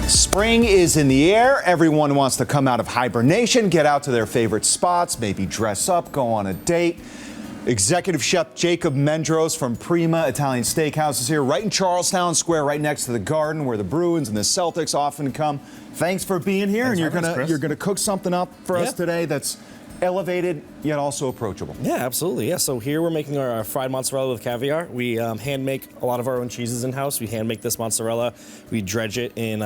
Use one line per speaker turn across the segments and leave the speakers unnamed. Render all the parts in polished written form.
Spring is in the air. Everyone wants to come out of hibernation, get out to their favorite spots, maybe dress up, go on a date. Executive Chef Jacob Mendros from Prima Italian Steakhouse is here right in Charlestown Square, right next to the Garden where the Bruins and the Celtics often come. Thanks for being here.
Thanks,
and you're gonna cook something up for us today that's elevated yet also approachable.
Yeah, absolutely. Yeah, so here we're making our fried mozzarella with caviar. We hand make a lot of our own cheeses in house. We hand make this mozzarella. We dredge it in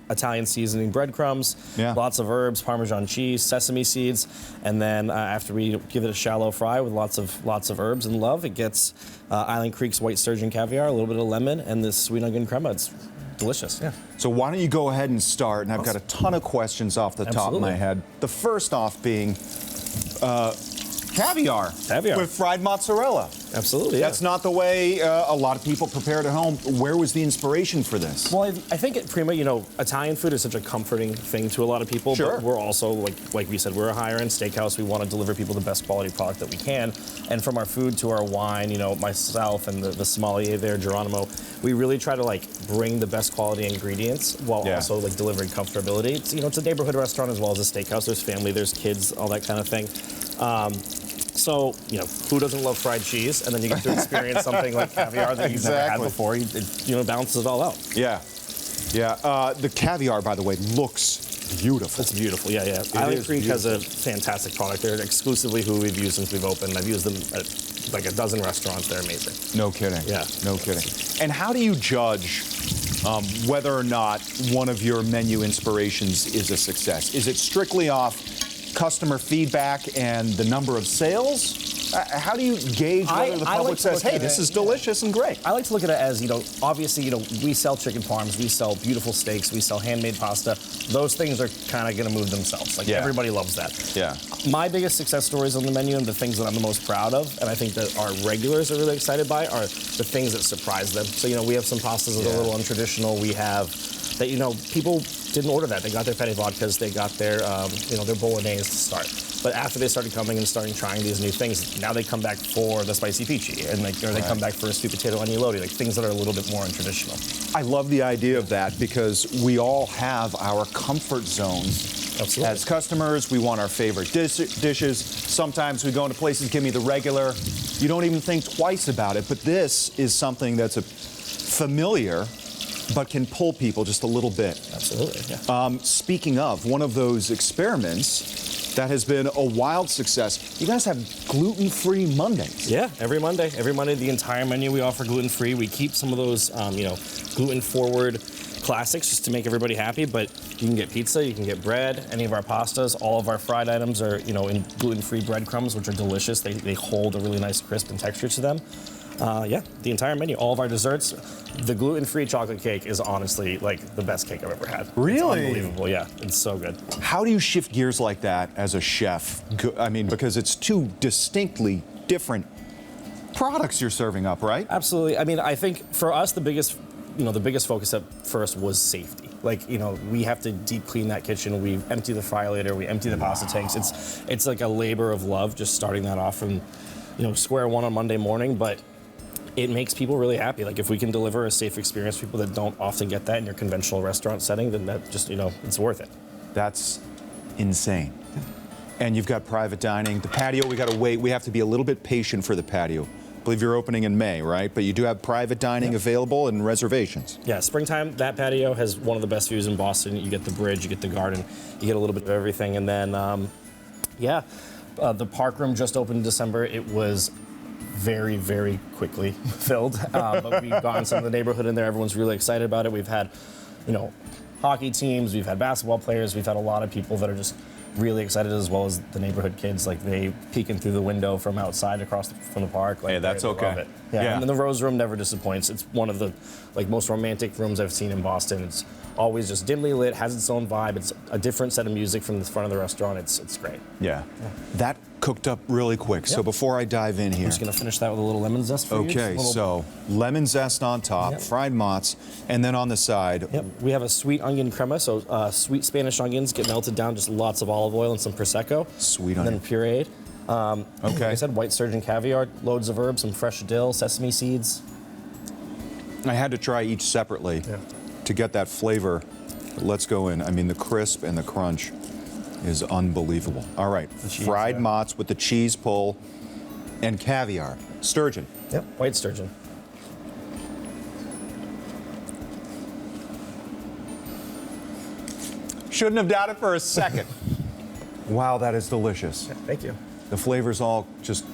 Italian seasoning breadcrumbs, lots of herbs, Parmesan cheese, sesame seeds, and then after we give it a shallow fry with lots of herbs and love, it gets Island Creek's white sturgeon caviar, a little bit of lemon, and this sweet onion crema. It's delicious. Yeah.
So why don't you go ahead and start? And I've got a ton of questions off the top of my head. The first off being caviar with fried mozzarella.
Absolutely. Yeah.
That's not the way a lot of people prepare it at home. Where was the inspiration for this?
Well, I think at Prima, Italian food is such a comforting thing to a lot of people.
Sure.
But we're also, like we said, we're a higher-end steakhouse. We want to deliver people the best quality product that we can. And from our food to our wine, myself and the sommelier there, Geronimo, we really try to bring the best quality ingredients while also delivering comfortability. It's a neighborhood restaurant as well as a steakhouse. There's family, there's kids, all that kind of thing. So, who doesn't love fried cheese? And then you get to experience something like caviar that you've never had before. It balances it all out.
Yeah. Yeah. The caviar, by the way, looks beautiful.
It's beautiful. Yeah, yeah. Island Creek has a fantastic product. They're exclusively who we've used since we've opened. I've used them at like a dozen restaurants. They're amazing.
No kidding.
Yeah.
No kidding. And how do you judge whether or not one of your menu inspirations is a success? Is it strictly off customer feedback and the number of sales? How do you gauge whether the public says, hey, this is delicious and great?
I like to look at it as, obviously, we sell chicken parms, we sell beautiful steaks, we sell handmade pasta. Those things are kind of going to move themselves. Everybody loves that.
Yeah.
My biggest success stories on the menu and the things that I'm the most proud of, and I think that our regulars are really excited by, are the things that surprise them. So, we have some pastas that are a little untraditional. We have that, people didn't order that. They got their penne vodkas, they got their, their bolognese to start. But after they started coming and starting trying these new things, now they come back for the spicy peachy, and or they come back for a sweet potato onion lodi, things that are a little bit more untraditional.
I love the idea of that because we all have our comfort zones.
Absolutely.
As customers, we want our favorite dishes. Sometimes we go into places, give me the regular. You don't even think twice about it, but this is something that's familiar, but can pull people just a little bit.
Absolutely, yeah.
Speaking of, one of those experiments that has been a wild success, you guys have gluten-free Mondays.
Yeah, every Monday, the entire menu we offer gluten-free. We keep some of those, gluten-forward classics just to make everybody happy, but you can get pizza, you can get bread, any of our pastas. All of our fried items are, in gluten-free breadcrumbs, which are delicious. They hold a really nice crisp and texture to them. The entire menu, all of our desserts. The gluten-free chocolate cake is honestly the best cake I've ever had.
Really?
It's unbelievable, yeah. It's so good.
How do you shift gears like that as a chef? I mean, because it's two distinctly different products you're serving up, right?
Absolutely. I mean, I think for us, the biggest focus at first was safety. We have to deep clean that kitchen. We empty the fryolator, we empty the pasta tanks. It's like a labor of love just starting that off from, square one on Monday morning, but it makes people really happy. If we can deliver a safe experience for people that don't often get that in your conventional restaurant setting, then that just, it's worth it.
That's insane. And you've got private dining. The patio, we got to wait. We have to be a little bit patient for the patio. I believe you're opening in May, right? But you do have private dining available and reservations.
Yeah, springtime, that patio has one of the best views in Boston. You get the bridge, you get the garden, you get a little bit of everything. And then, the park room just opened in December. It was very, very quickly filled. But we've gotten some of the neighborhood in there. Everyone's really excited about it. We've had, hockey teams, we've had basketball players, we've had a lot of people that are just really excited, as well as the neighborhood kids. They peeking through the window from outside from the park.
Hey, that's okay.
Love it. Yeah. And the Rose Room never disappoints. It's one of the most romantic rooms I've seen in Boston. It's always just dimly lit, has its own vibe. It's a different set of music from the front of the restaurant. It's great.
Yeah. That cooked up really quick. So before I dive in here,
I'm just gonna finish that with a little lemon zest for you.
Okay, so lemon zest on top, fried mozz, and then on the side.
Yep. We have a sweet onion crema, so sweet Spanish onions get melted down, just lots of olive oil and some prosecco.
Sweet onion.
And then pureed.
Okay.
Like I said, white sturgeon caviar, loads of herbs, some fresh dill, sesame seeds.
I had to try each separately to get that flavor Let's go in. I mean, the crisp and the crunch is unbelievable. All right,
cheese,
fried
yeah.
mozz with the cheese pull and caviar. Sturgeon.
Yep, white sturgeon.
Shouldn't have doubted for a second. Wow, that is delicious.
Thank you.
The flavors all just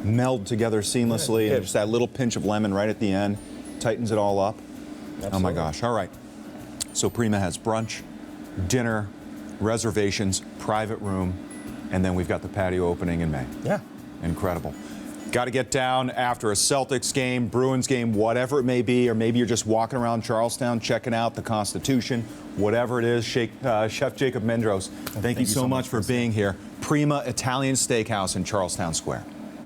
meld together seamlessly,
Yeah.
and just that little pinch of lemon right at the end tightens it all up.
Absolutely.
Oh my gosh, all right. So Prima has brunch, dinner, reservations, private room, and then we've got the patio opening in May.
Yeah.
Incredible. Got to get down after a Celtics game, Bruins game, whatever it may be, or maybe you're just walking around Charlestown checking out the Constitution, whatever it is. Chef Jacob Mendros, thank you so much for being here. Prima Italian Steakhouse in Charlestown Square.